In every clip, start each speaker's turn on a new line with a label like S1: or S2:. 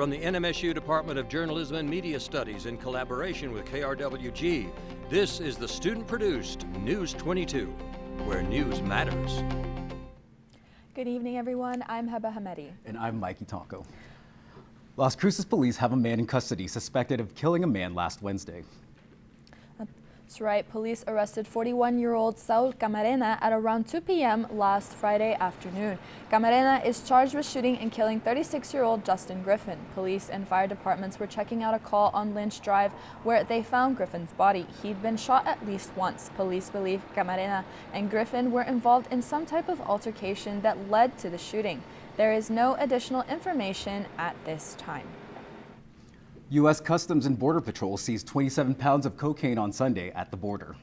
S1: From the NMSU Department of Journalism and Media Studies in collaboration with KRWG, this is the student-produced News 22, where news matters.
S2: Good evening, everyone. I'm Heba Hamedi.
S3: And I'm Mikey Tonko. Las Cruces police have a man in custody suspected of killing a man last Wednesday.
S2: That's right. Police arrested 41-year-old Saul Camarena at around 2 p.m. last Friday afternoon. Camarena is charged with shooting and killing 36-year-old Justin Griffin. Police and fire departments were checking out a call on Lynch Drive where they found Griffin's body. He'd been shot at least once. Police believe Camarena and Griffin were involved in some type of altercation that led to the shooting. There is no additional information at this time.
S3: U.S. Customs and Border Patrol seized 27 pounds of cocaine on Sunday at the border.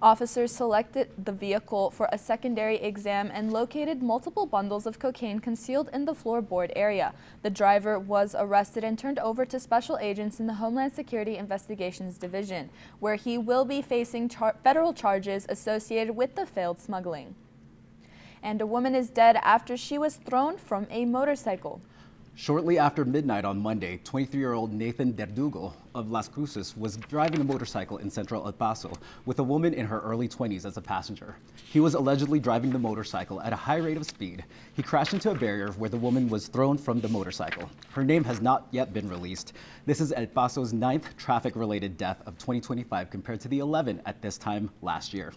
S2: Officers selected the vehicle for a secondary exam and located multiple bundles of cocaine concealed in the floorboard area. The driver was arrested and turned over to special agents in the Homeland Security Investigations Division, where he will be facing federal charges associated with the failed smuggling. And a woman is dead after she was thrown from a motorcycle.
S3: Shortly after midnight on Monday, 23-year-old Nathan Derdugo of Las Cruces was driving a motorcycle in central El Paso with a woman in her early 20s as a passenger. He was allegedly driving the motorcycle at a high rate of speed. He crashed into a barrier where the woman was thrown from the motorcycle. Her name has not yet been released. This is El Paso's 9th traffic-related death of 2025 compared to the 11 at this time last year.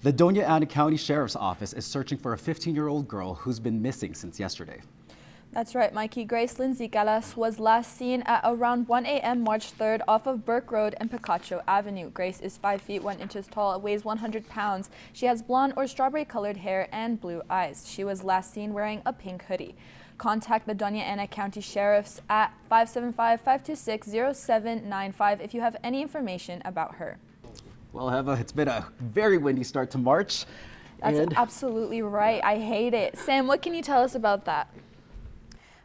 S3: The Doña Ana County Sheriff's Office is searching for a 15-year-old girl who's been missing since yesterday.
S2: That's right, Mikey. Grace Lindsay Galas was last seen at around 1 a.m. March 3rd off of Burke Road and Picacho Avenue. Grace is 5 feet 1 inches tall, weighs 100 pounds. She has blonde or strawberry-colored hair and blue eyes. She was last seen wearing a pink hoodie. Contact the Doña Ana County Sheriffs at 575-526-0795 if you have any information about her.
S3: Well, Heva, it's been a very windy start to March.
S2: That's absolutely right. I hate it. Sam, what can you tell us about that?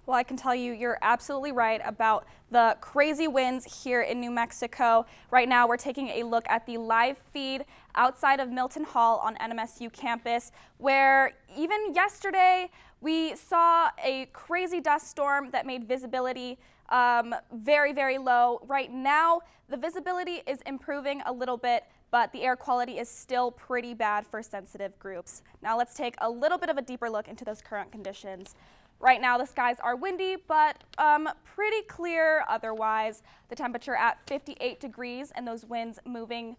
S4: Well, I can tell you you're absolutely right about the crazy winds here in New Mexico. Right now, we're taking a look at the live feed outside of Milton Hall on NMSU campus, where even yesterday we saw a crazy dust storm that made visibility very, very low. Right now, the visibility is improving a little bit, but the air quality is still pretty bad for sensitive groups. Now let's take a little bit of a deeper look into those current conditions. Right now, the skies are windy, but pretty clear otherwise. The temperature at 58 degrees and those winds moving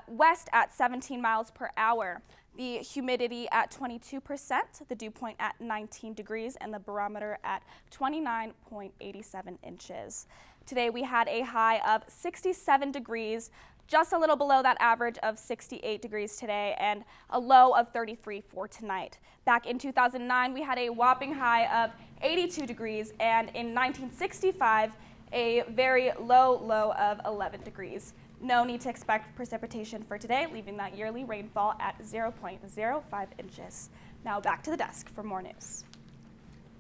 S4: west at 17 miles per hour. The humidity at 22%, the dew point at 19 degrees, and the barometer at 29.87 inches. Today, we had a high of 67 degrees, just a little below that average of 68 degrees today, and a low of 33 for tonight. Back in 2009, we had a whopping high of 82 degrees, and in 1965, a very low of 11 degrees. No need to expect precipitation for today, leaving that yearly rainfall at 0.05 inches. Now back to the desk for more news.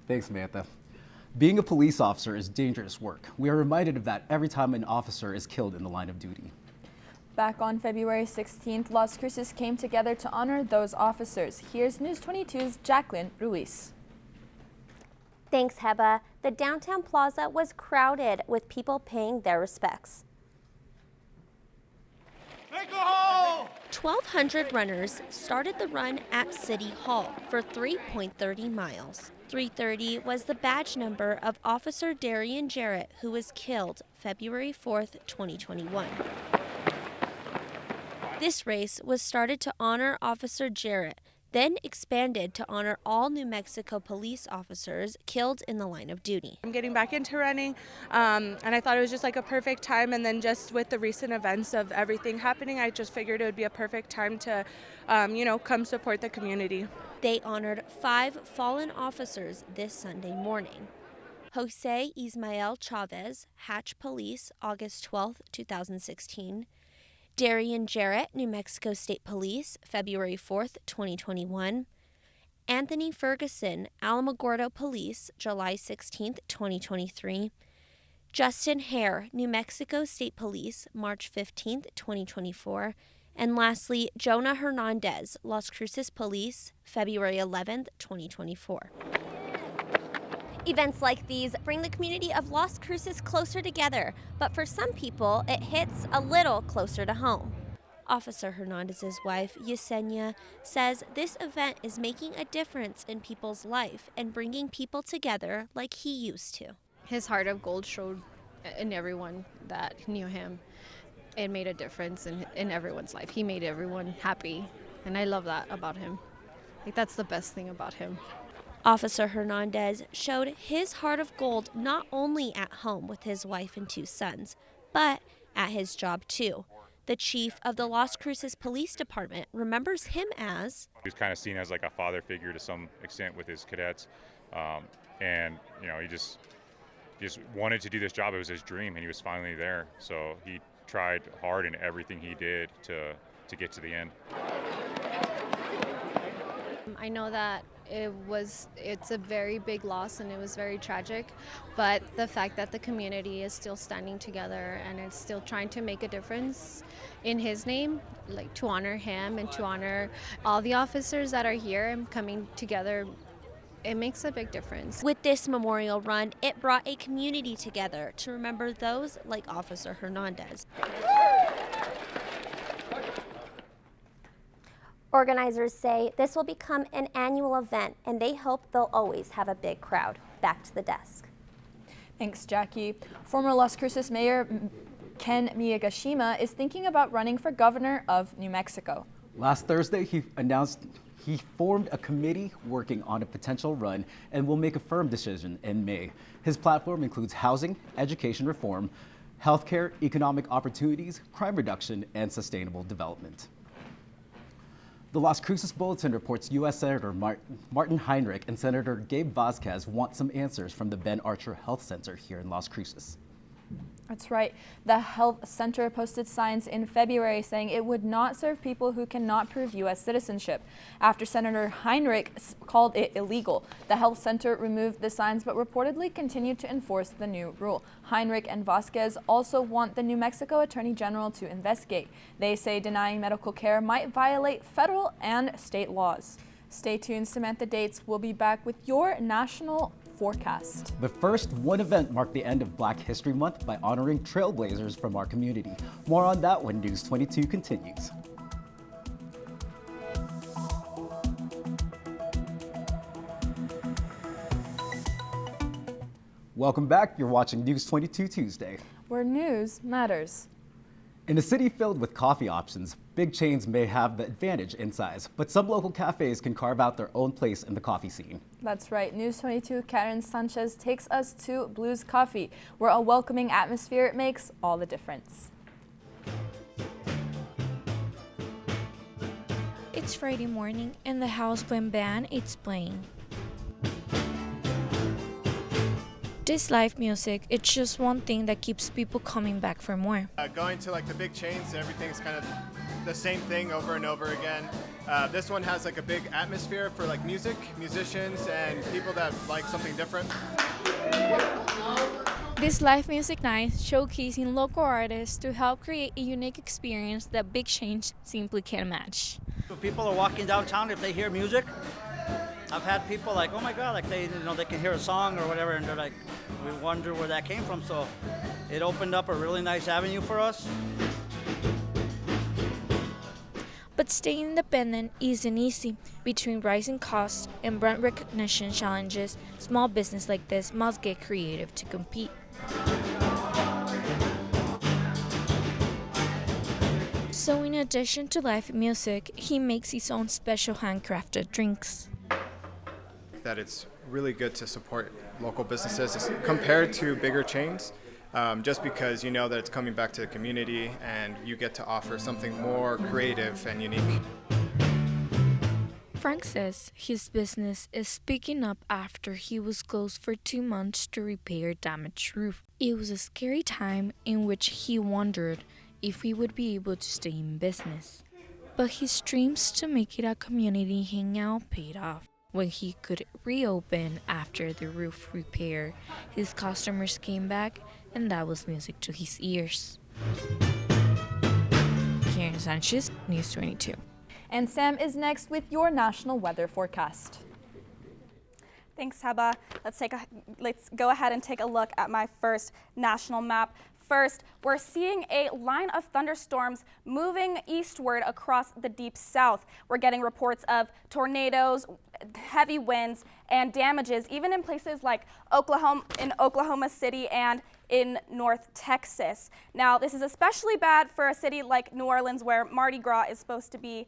S3: Thanks, Samantha. Being a police officer is dangerous work. We are reminded of that every time an officer is killed in the line of duty.
S2: Back on February 16th, Las Cruces came together to honor those officers. Here's News 22's Jacqueline Ruiz.
S5: Thanks, Heba. The downtown plaza was crowded with people paying their respects.
S6: 1,200 runners started the run at City Hall for 3.30 miles. 330 was the badge number of Officer Darian Jarrett, who was killed February 4th, 2021. This race was started to honor Officer Jarrett, then expanded to honor all New Mexico police officers killed in the line of duty.
S7: I'm getting back into running, and I thought it was just like a perfect time, and then just with the recent events of everything happening, I just figured it would be a perfect time to, come support the community.
S6: They honored 5 fallen officers this Sunday morning. Jose Ismael Chavez, Hatch Police, August 12, 2016. Darian Jarrett, New Mexico State Police, February 4th, 2021. Anthony Ferguson, Alamogordo Police, July 16th, 2023. Justin Hare, New Mexico State Police, March 15th, 2024. And lastly, Jonah Hernandez, Las Cruces Police, February 11th, 2024.
S5: Events like these bring the community of Las Cruces closer together, but for some people, it hits a little closer to home.
S6: Officer Hernandez's wife, Yesenia, says this event is making a difference in people's life and bringing people together like he used to.
S8: His heart of gold showed in everyone that knew him. It made a difference in everyone's life. He made everyone happy, and I love that about him. Like, that's the best thing about him.
S6: Officer Hernandez showed his heart of gold not only at home with his wife and 2 sons, but at his job too. The chief of the Las Cruces Police Department remembers him as...
S9: He was kind of seen as like a father figure to some extent with his cadets. And, you know, he just wanted to do this job. It was his dream, and he was finally there. So he tried hard in everything he did to get to the end.
S8: I know that it's a very big loss and it was very tragic, but the fact that the community is still standing together and it's still trying to make a difference in his name, like to honor him and to honor all the officers that are here and coming together, it makes a big difference.
S6: With this memorial run, it brought a community together to remember those like Officer Hernandez.
S5: Organizers say this will become an annual event, and they hope they'll always have a big crowd. Back to the desk.
S2: Thanks, Jackie. Former Las Cruces Mayor Ken Miyagashima is thinking about running for governor of New Mexico.
S3: Last Thursday, he announced he formed a committee working on a potential run and will make a firm decision in May. His platform includes housing, education reform, healthcare, economic opportunities, crime reduction, and sustainable development. The Las Cruces Bulletin reports U.S. Senator Martin Heinrich and Senator Gabe Vasquez want some answers from the Ben Archer Health Center here in Las Cruces.
S2: That's right. The health center posted signs in February saying it would not serve people who cannot prove U.S. citizenship. After Senator Heinrich called it illegal, the health center removed the signs but reportedly continued to enforce the new rule. Heinrich and Vasquez also want the New Mexico Attorney General to investigate. They say denying medical care might violate federal and state laws. Stay tuned. Samantha Dates will be back with your national forecast.
S3: The first one event marked the end of Black History Month by honoring trailblazers from our community. More on that when News 22 continues. Welcome back. You're watching News 22 Tuesday,
S2: where news matters.
S3: In a city filled with coffee options, big chains may have the advantage in size, but some local cafes can carve out their own place in the coffee scene.
S2: That's right. News 22 Karen Sanchez takes us to Blues Coffee, where a welcoming atmosphere makes all the difference.
S10: It's Friday morning and the house band is playing. This live music, it's just one thing that keeps people coming back for more.
S11: Going to like the big chains, everything's kind of the same thing over and over again. This one has like a big atmosphere for like music, musicians, and people that like something different.
S10: This live music night showcasing local artists to help create a unique experience that big chains simply can't match.
S12: People are walking downtown if they hear music. I've had people like, oh my God, like they can hear a song or whatever, and they're like, we wonder where that came from. So it opened up a really nice avenue for us.
S10: But staying independent isn't easy. Between rising costs and brand recognition challenges, small business like this must get creative to compete. So in addition to live music, he makes his own special handcrafted drinks.
S11: That it's really good to support local businesses compared to bigger chains, just because you know that it's coming back to the community and you get to offer something more creative and unique.
S10: Frank says his business is picking up after he was closed for 2 months to repair damaged roof. It was a scary time in which he wondered if he would be able to stay in business. But his dreams to make it a community hangout paid off. When he could reopen after the roof repair, his customers came back, and that was music to his ears. Karen Sanchez, News 22.
S2: And Sam is next with your national weather forecast.
S4: Thanks, Heba. Let's go ahead and take a look at my first national map. First, we're seeing a line of thunderstorms moving eastward across the deep south. We're getting reports of tornadoes, heavy winds, and damages, even in places like Oklahoma City and in North Texas. Now, this is especially bad for a city like New Orleans, where Mardi Gras is supposed to be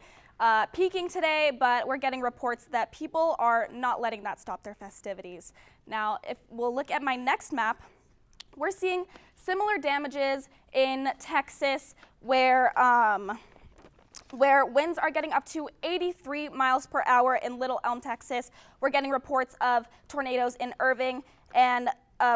S4: peaking today, but we're getting reports that people are not letting that stop their festivities. Now, if we'll look at my next map, we're seeing similar damages in Texas, where winds are getting up to 83 miles per hour in Little Elm, Texas. We're getting reports of tornadoes in Irving and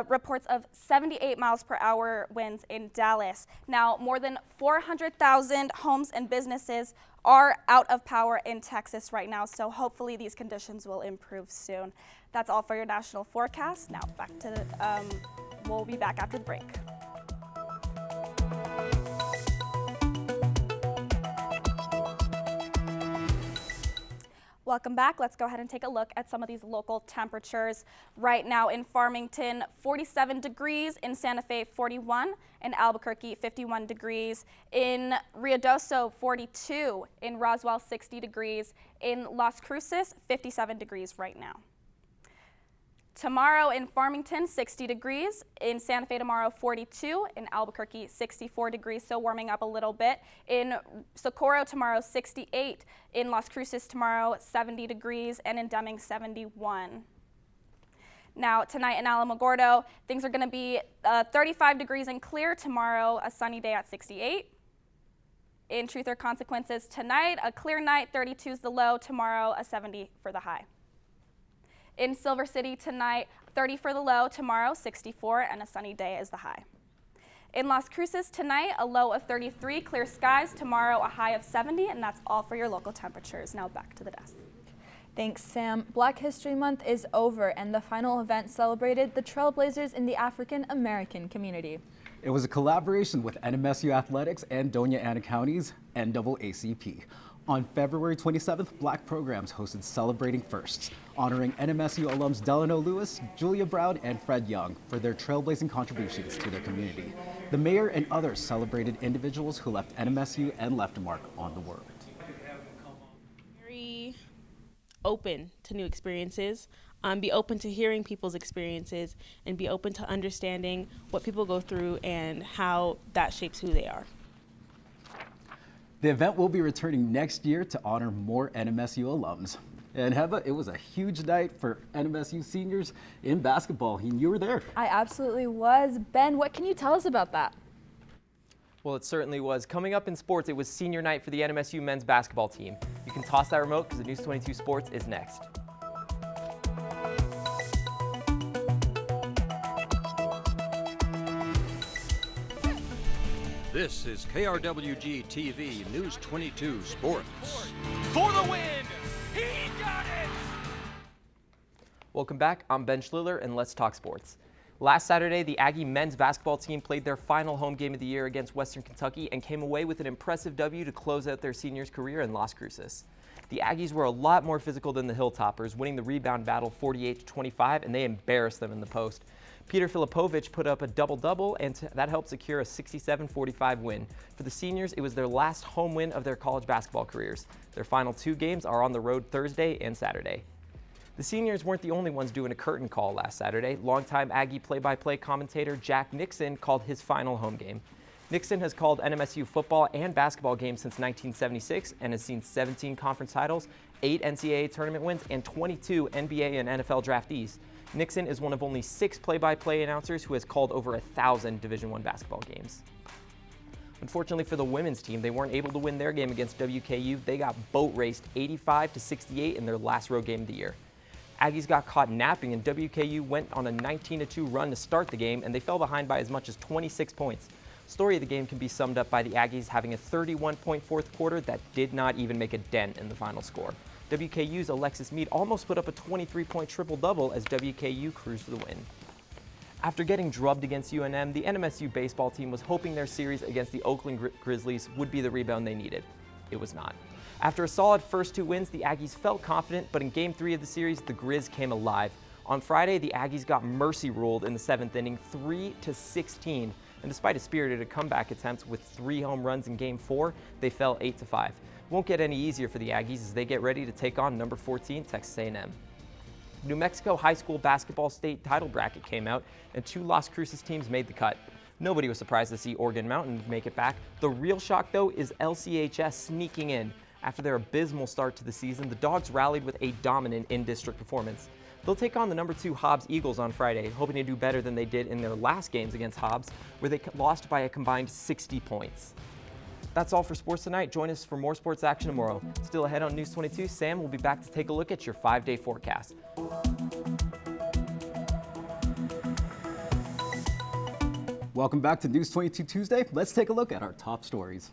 S4: reports of 78 miles per hour winds in Dallas. Now, more than 400,000 homes and businesses are out of power in Texas right now, so hopefully these conditions will improve soon. That's all for your national forecast. Now back to we'll be back after the break. Welcome back. Let's go ahead and take a look at some of these local temperatures. Right now in Farmington, 47 degrees, in Santa Fe, 41, in Albuquerque, 51 degrees, in Ruidoso, 42, in Roswell, 60 degrees, in Las Cruces, 57 degrees right now. Tomorrow in Farmington, 60 degrees. In Santa Fe tomorrow, 42. In Albuquerque, 64 degrees, so warming up a little bit. In Socorro tomorrow, 68. In Las Cruces tomorrow, 70 degrees. And in Deming, 71. Now, tonight in Alamogordo, things are going to be 35 degrees and clear. Tomorrow, a sunny day at 68. In Truth or Consequences tonight, a clear night, 32 is the low. Tomorrow, a 70 for the high. In Silver City tonight, 30 for the low, tomorrow 64, and a sunny day is the high. In Las Cruces tonight, a low of 33, clear skies, tomorrow a high of 70, and that's all for your local temperatures. Now back to the desk.
S2: Thanks, Sam. Black History Month is over, and the final event celebrated the trailblazers in the African American community.
S3: It was a collaboration with NMSU Athletics and Doña Ana County's NAACP. On February 27th, Black Programs hosted Celebrating Firsts, honoring NMSU alums Delano Lewis, Julia Brown, and Fred Young for their trailblazing contributions to their community. The mayor and others celebrated individuals who left NMSU and left a mark on the world.
S13: Very open to new experiences, be open to hearing people's experiences, and be open to understanding what people go through and how that shapes who they are.
S3: The event will be returning next year to honor more NMSU alums. And Heba, it was a huge night for NMSU seniors in basketball, and you were there.
S2: I absolutely was. Ben, what can you tell us about that?
S14: Well, it certainly was. Coming up in sports, it was senior night for the NMSU men's basketball team. You can toss that remote because the News 22 Sports is next.
S1: This is KRWG-TV News 22 Sports.
S15: For the win! He got it!
S14: Welcome back. I'm Ben Schliller, and let's talk sports. Last Saturday, the Aggie men's basketball team played their final home game of the year against Western Kentucky and came away with an impressive W to close out their seniors' career in Las Cruces. The Aggies were a lot more physical than the Hilltoppers, winning the rebound battle 48-25, and they embarrassed them in the post. Peter Filipovich put up a double-double, and that helped secure a 67-45 win. For the seniors, it was their last home win of their college basketball careers. Their final two games are on the road Thursday and Saturday. The seniors weren't the only ones doing a curtain call last Saturday. Longtime Aggie play-by-play commentator Jack Nixon called his final home game. Nixon has called NMSU football and basketball games since 1976 and has seen 17 conference titles, 8 NCAA tournament wins, and 22 NBA and NFL draftees. Nixon is one of only 6 play-by-play announcers who has called over 1,000 Division I basketball games. Unfortunately for the women's team, they weren't able to win their game against WKU. They got boat raced 85-68 in their last road game of the year. Aggies got caught napping, and WKU went on a 19-2 run to start the game, and they fell behind by as much as 26 points. Story of the game can be summed up by the Aggies having a 31-point fourth quarter that did not even make a dent in the final score. WKU's Alexis Mead almost put up a 23-point triple-double as WKU cruised to the win. After getting drubbed against UNM, the NMSU baseball team was hoping their series against the Oakland Grizzlies would be the rebound they needed. It was not. After a solid first 2 wins, the Aggies felt confident, but in Game 3 of the series, the Grizz came alive. On Friday, the Aggies got mercy ruled in the 7th inning, 3-16. And despite a spirited comeback attempt with 3 home runs in Game 4, they fell 8-5. Won't get any easier for the Aggies as they get ready to take on number 14, Texas A&M. New Mexico high school basketball state title bracket came out, and 2 Las Cruces teams made the cut. Nobody was surprised to see Oregon Mountain make it back. The real shock, though, is LCHS sneaking in. After their abysmal start to the season, the Dogs rallied with a dominant in-district performance. They'll take on the number 2 Hobbs Eagles on Friday, hoping to do better than they did in their last games against Hobbs, where they lost by a combined 60 points. That's all for sports tonight. Join us for more sports action tomorrow. Still ahead on News 22, Sam will be back to take a look at your 5-day forecast.
S3: Welcome back to News 22 Tuesday. Let's take a look at our top stories.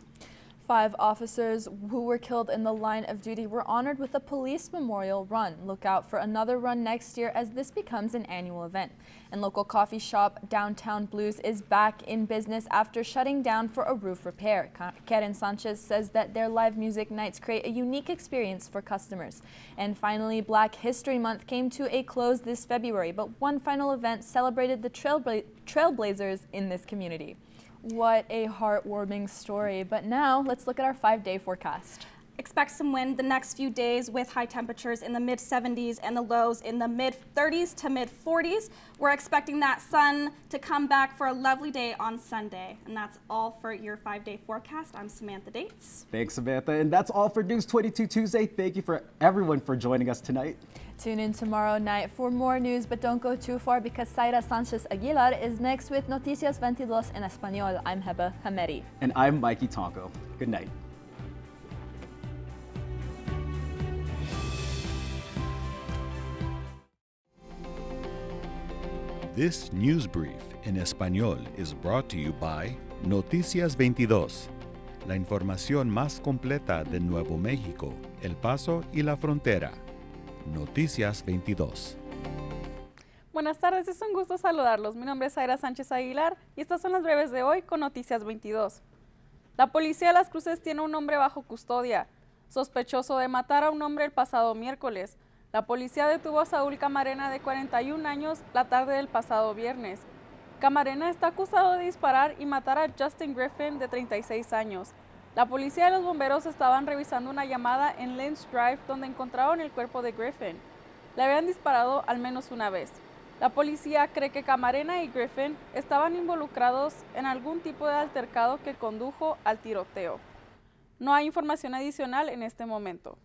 S2: 5 officers who were killed in the line of duty were honored with a police memorial run. Look out for another run next year as this becomes an annual event. And local coffee shop Downtown Blues is back in business after shutting down for a roof repair. Karen Sanchez says that their live music nights create a unique experience for customers. And finally, Black History Month came to a close this February, but one final event celebrated the trailblazers in this community. What a heartwarming story. But now let's look at our 5-day forecast.
S4: Expect some wind the next few days with high temperatures in the mid-70s and the lows in the mid-30s to mid-40s. We're expecting that sun to come back for a lovely day on Sunday. And that's all for your 5-day forecast. I'm Samantha Dates.
S3: Thanks, Samantha. And that's all for News 22 Tuesday. Thank you for everyone for joining us tonight.
S2: Tune in tomorrow night for more news, but don't go too far because Zaira Sanchez Aguilar is next with Noticias 22 en Español. I'm Heba Hamedi.
S3: And I'm Mikey Tonko. Good night.
S16: This news brief en español is brought to you by Noticias 22, la información más completa de Nuevo México, El Paso y la frontera. Noticias 22.
S17: Buenas tardes, es un gusto saludarlos. Mi nombre es Zaira Sánchez Aguilar y estas son las breves de hoy con Noticias 22. La policía de Las Cruces tiene un hombre bajo custodia, sospechoso de matar a un hombre el pasado miércoles. La policía detuvo a Saúl Camarena, de 41 años, la tarde del pasado viernes. Camarena está acusado de disparar y matar a Justin Griffin, de 36 años. La policía y los bomberos estaban revisando una llamada en Lynch Drive donde encontraron el cuerpo de Griffin. Le habían disparado al menos una vez. La policía cree que Camarena y Griffin estaban involucrados en algún tipo de altercado que condujo al tiroteo. No hay información adicional en este momento.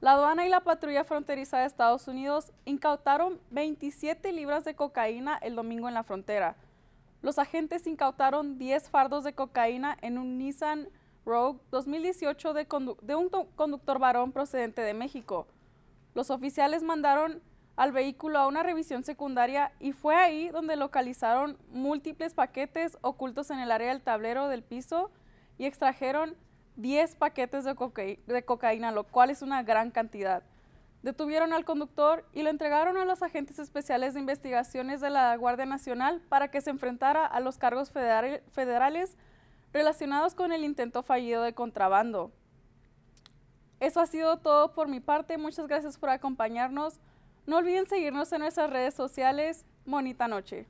S17: La aduana y la patrulla fronteriza de Estados Unidos incautaron 27 libras de cocaína el domingo en la frontera. Los agentes incautaron 10 fardos de cocaína en un Nissan Rogue 2018 de un conductor varón procedente de México. Los oficiales mandaron al vehículo a una revisión secundaria y fue ahí donde localizaron múltiples paquetes ocultos en el área del tablero del piso y extrajeron 10 paquetes de cocaína, lo cual es una gran cantidad. Detuvieron al conductor y lo entregaron a los agentes especiales de investigaciones de la Guardia Nacional para que se enfrentara a los cargos federales relacionados con el intento fallido de contrabando. Eso ha sido todo por mi parte. Muchas gracias por acompañarnos. No olviden seguirnos en nuestras redes sociales. Bonita noche.